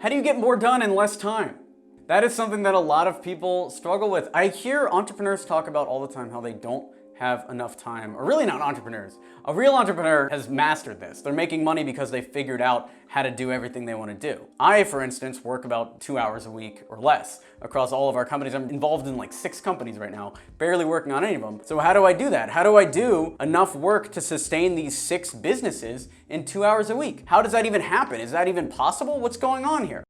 How do you get more done in less time? That is something that a lot of people struggle with. I hear entrepreneurs talk about all the time how they don't have enough time, or really not entrepreneurs. A real entrepreneur has mastered this. They're making money because they figured out how to do everything they want to do. I, for instance, work about 2 hours a week or less across all of our companies. I'm involved in like 6 companies right now, barely working on any of them. So how do I do that? How do I do enough work to sustain these 6 businesses in 2 hours a week? How does that even happen? Is that even possible? What's going on here?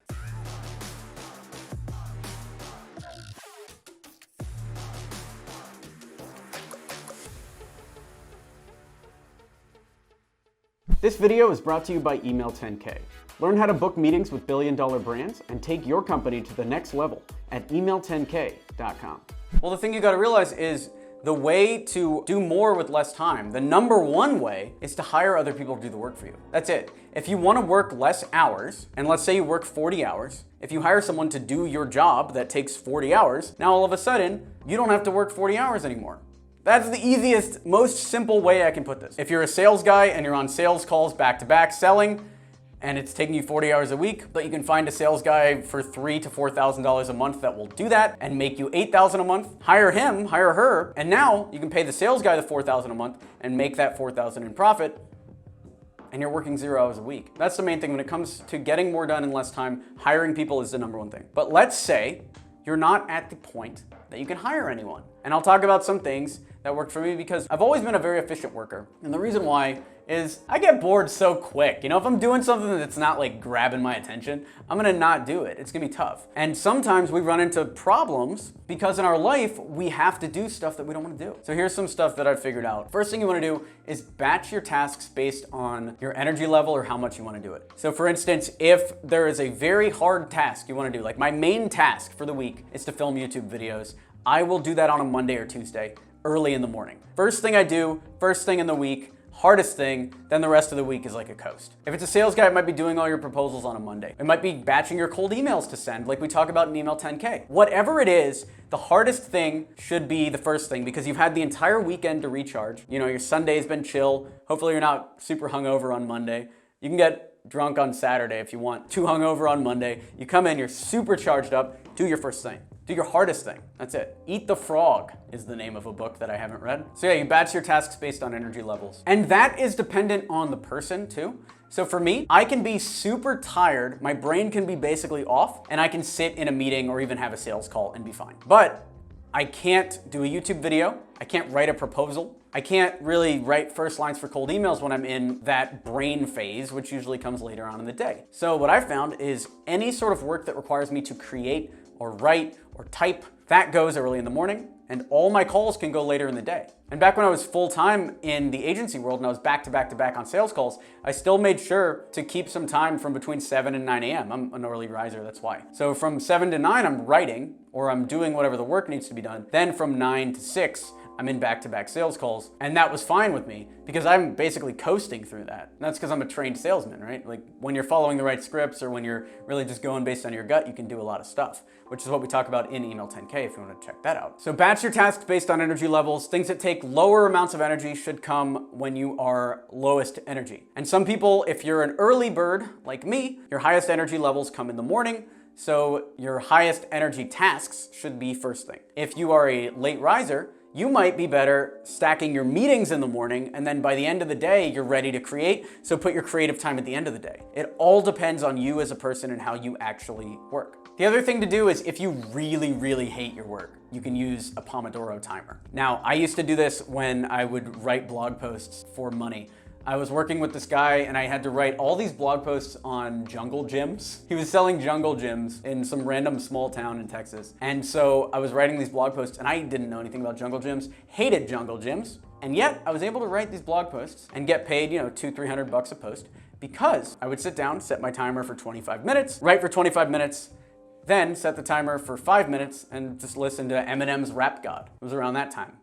This video is brought to you by Email 10K. Learn how to book meetings with billion-dollar brands and take your company to the next level at email10k.com. Well, the thing you gotta realize is the way to do more with less time, the number one way, is to hire other people to do the work for you. That's it. If you wanna work less hours, and let's say you work 40 hours, if you hire someone to do your job that takes 40 hours, now all of a sudden, you don't have to work 40 hours anymore. That's the easiest, most simple way I can put this. If you're a sales guy and you're on sales calls back-to-back selling, and it's taking you 40 hours a week, but you can find a sales guy for $3,000 to $4,000 a month that will do that and make you $8,000 a month, hire him, hire her, and now you can pay the sales guy the $4,000 a month and make that $4,000 in profit, and you're working 0 hours a week. That's the main thing when it comes to getting more done in less time. Hiring people is the number one thing. But let's say you're not at the point that you can hire anyone. And I'll talk about some things that worked for me because I've always been a very efficient worker. And the reason why is I get bored so quick. You know, if I'm doing something that's not like grabbing my attention, I'm gonna not do it. It's gonna be tough. And sometimes we run into problems because in our life, we have to do stuff that we don't wanna do. So here's some stuff that I've figured out. First thing you wanna do is batch your tasks based on your energy level or how much you wanna do it. So for instance, if there is a very hard task you wanna do, like my main task for the week is to film YouTube videos, I will do that on a Monday or Tuesday, early in the morning. First thing I do, first thing in the week, hardest thing, then the rest of the week is like a coast. If it's a sales guy, it might be doing all your proposals on a Monday. It might be batching your cold emails to send, like we talk about in Email 10K. Whatever it is, the hardest thing should be the first thing because you've had the entire weekend to recharge. You know, your Sunday's been chill. Hopefully you're not super hungover on Monday. You can get drunk on Saturday if you want, too hungover on Monday. You come in, you're super charged up, do your first thing. Do your hardest thing. That's it. Eat the Frog is the name of a book that I haven't read. So yeah, you batch your tasks based on energy levels. And that is dependent on the person too. So for me, I can be super tired, my brain can be basically off, and I can sit in a meeting or even have a sales call and be fine. But I can't do a YouTube video. I can't write a proposal. I can't really write first lines for cold emails when I'm in that brain phase, which usually comes later on in the day. So what I've found is any sort of work that requires me to create or write or type, that goes early in the morning, and all my calls can go later in the day. And back when I was full-time in the agency world and I was back-to-back on sales calls, I still made sure to keep some time from between 7 and 9 a.m. I'm an early riser, that's why. So from 7 to 9, I'm writing, or I'm doing whatever the work needs to be done. Then from 9 to 6, I'm in back-to-back sales calls, and that was fine with me because I'm basically coasting through that. And that's because I'm a trained salesman, right? Like when you're following the right scripts or when you're really just going based on your gut, you can do a lot of stuff, which is what we talk about in Email 10K if you want to check that out. So batch your tasks based on energy levels. Things that take lower amounts of energy should come when you are lowest energy. And some people, if you're an early bird like me, your highest energy levels come in the morning. So your highest energy tasks should be first thing. If you are a late riser, you might be better stacking your meetings in the morning, and then by the end of the day, you're ready to create, so put your creative time at the end of the day. It all depends on you as a person and how you actually work. The other thing to do is if you really, really hate your work, you can use a Pomodoro timer. Now, I used to do this when I would write blog posts for money. I was working with this guy and I had to write all these blog posts on jungle gyms. He was selling jungle gyms in some random small town in Texas. And so I was writing these blog posts and I didn't know anything about jungle gyms, hated jungle gyms. And yet I was able to write these blog posts and get paid, you know, $200-300 a post because I would sit down, set my timer for 25 minutes, write for 25 minutes, then set the timer for 5 minutes and just listen to Eminem's Rap God. It was around that time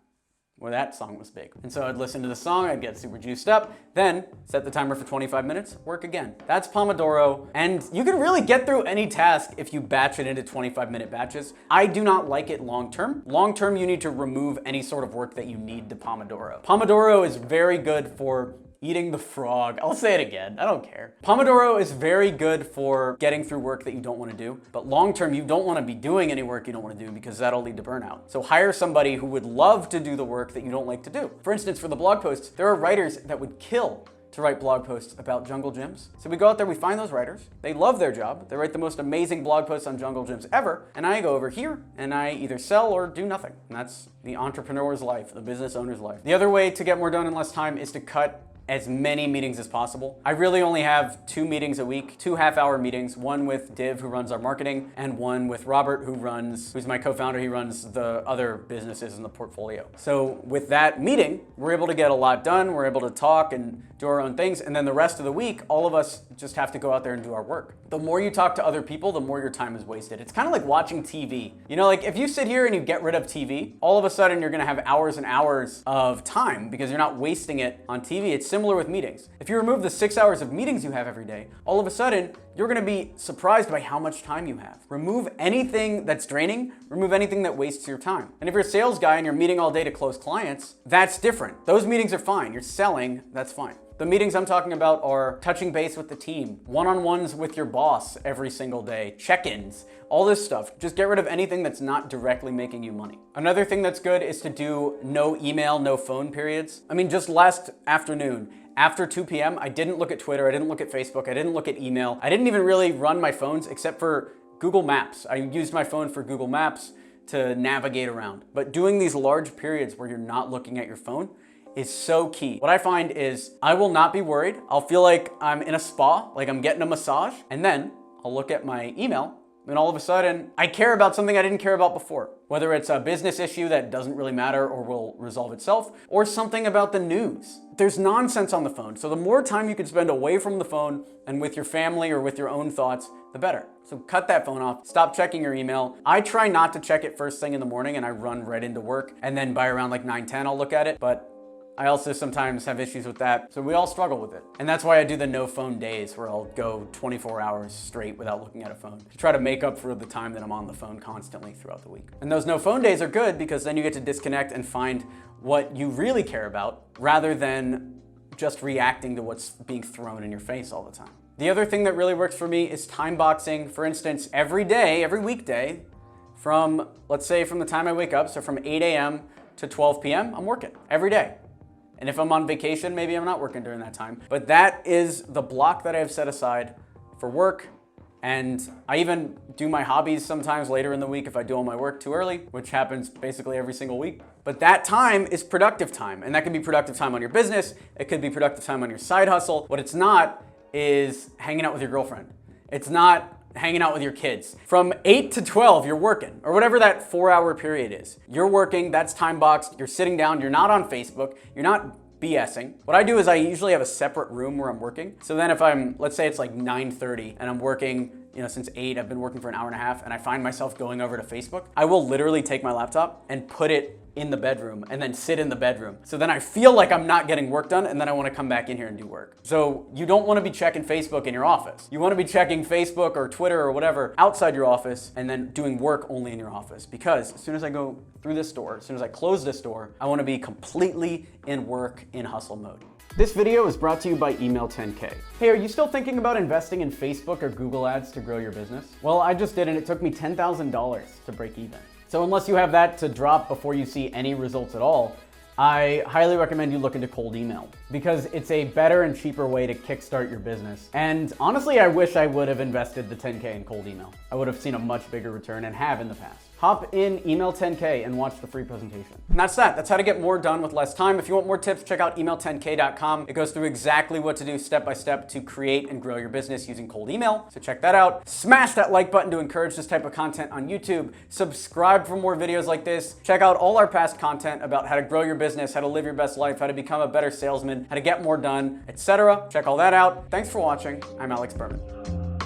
where that song was big. And so I'd listen to the song, I'd get super juiced up, then set the timer for 25 minutes, work again. That's Pomodoro, and you can really get through any task if you batch it into 25-minute batches. I do not like it long-term. Long-term, you need to remove any sort of work that you need to Pomodoro. Pomodoro is very good for Eating the frog. I'll say it again. I don't care. Pomodoro is very good for getting through work that you don't want to do, but long term, you don't want to be doing any work you don't want to do because that'll lead to burnout. So hire somebody who would love to do the work that you don't like to do. For instance, for the blog posts, there are writers that would kill to write blog posts about jungle gyms. So we go out there, we find those writers, they love their job, they write the most amazing blog posts on jungle gyms ever, and I go over here and I either sell or do nothing. And that's the entrepreneur's life, the business owner's life. The other way to get more done in less time is to cut as many meetings as possible. I really only have 2 meetings a week, 2 half-hour meetings, one with Div, who runs our marketing, and one with Robert, who's my co-founder. He runs the other businesses in the portfolio. So with that meeting, we're able to get a lot done. We're able to talk and do our own things. And then the rest of the week, all of us just have to go out there and do our work. The more you talk to other people, the more your time is wasted. It's kind of like watching TV. You know, like if you sit here and you get rid of TV, all of a sudden you're gonna have hours and hours of time because you're not wasting it on TV. It's similar with meetings. If you remove the 6 hours of meetings you have every day, all of a sudden you're gonna be surprised by how much time you have. Remove anything that's draining, remove anything that wastes your time. And if you're a sales guy and you're meeting all day to close clients, that's different. Those meetings are fine. You're selling, that's fine. The meetings I'm talking about are touching base with the team, one-on-ones with your boss every single day, check-ins, all this stuff. Just get rid of anything that's not directly making you money. Another thing that's good is to do no email, no phone periods. I mean, just last afternoon, after 2 p.m., I didn't look at Twitter, I didn't look at Facebook, I didn't look at email. I didn't even really run my phones except for Google Maps. I used my phone for Google Maps to navigate around. But doing these large periods where you're not looking at your phone is so key. What I find is I will not be worried. I'll feel like I'm in a spa, like I'm getting a massage, and then I'll look at my email and all of a sudden I care about something I didn't care about before. Whether it's a business issue that doesn't really matter or will resolve itself, or something about the news. There's nonsense on the phone. So the more time you can spend away from the phone and with your family or with your own thoughts, the better. So cut that phone off, stop checking your email. I try not to check it first thing in the morning and I run right into work. And then by around like 9:10, I'll look at it. But I also sometimes have issues with that, so we all struggle with it. And that's why I do the no phone days where I'll go 24 hours straight without looking at a phone to try to make up for the time that I'm on the phone constantly throughout the week. And those no phone days are good because then you get to disconnect and find what you really care about rather than just reacting to what's being thrown in your face all the time. The other thing that really works for me is time boxing. For instance, every day, every weekday, from, let's say from the time I wake up, so from 8 a.m. to 12 p.m., I'm working every day. And if I'm on vacation, maybe I'm not working during that time. But that is the block that I have set aside for work. And I even do my hobbies sometimes later in the week if I do all my work too early, which happens basically every single week. But that time is productive time. And that can be productive time on your business. It could be productive time on your side hustle. What it's not is hanging out with your girlfriend. It's not hanging out with your kids. From 8 to 12, you're working, or whatever that 4-hour period is. You're working, that's time boxed, you're sitting down, you're not on Facebook, you're not BSing. What I do is I usually have a separate room where I'm working. So then if let's say it's like 9:30 and I'm working, since 8, I've been working for an hour and a half and I find myself going over to Facebook, I will literally take my laptop and put it in the bedroom and then sit in the bedroom. So then I feel like I'm not getting work done and then I want to come back in here and do work. So you don't want to be checking Facebook in your office. You want to be checking Facebook or Twitter or whatever outside your office and then doing work only in your office. Because as soon as I go through this door, as soon as I close this door, I want to be completely in work, in hustle mode. This video is brought to you by Email 10K. Hey, are you still thinking about investing in Facebook or Google ads to grow your business? Well, I just did and it took me $10,000 to break even. So unless you have that to drop before you see any results at all, I highly recommend you look into cold email because it's a better and cheaper way to kickstart your business. And honestly, I wish I would have invested the 10K in cold email. I would have seen a much bigger return and have in the past. Hop in Email 10K and watch the free presentation. And that's that. That's how to get more done with less time. If you want more tips, check out email10k.com. It goes through exactly what to do step by step to create and grow your business using cold email. So check that out. Smash that like button to encourage this type of content on YouTube. Subscribe for more videos like this. Check out all our past content about how to grow your business, how to live your best life, how to become a better salesman, how to get more done, etc. Check all that out. Thanks for watching. I'm Alex Berman.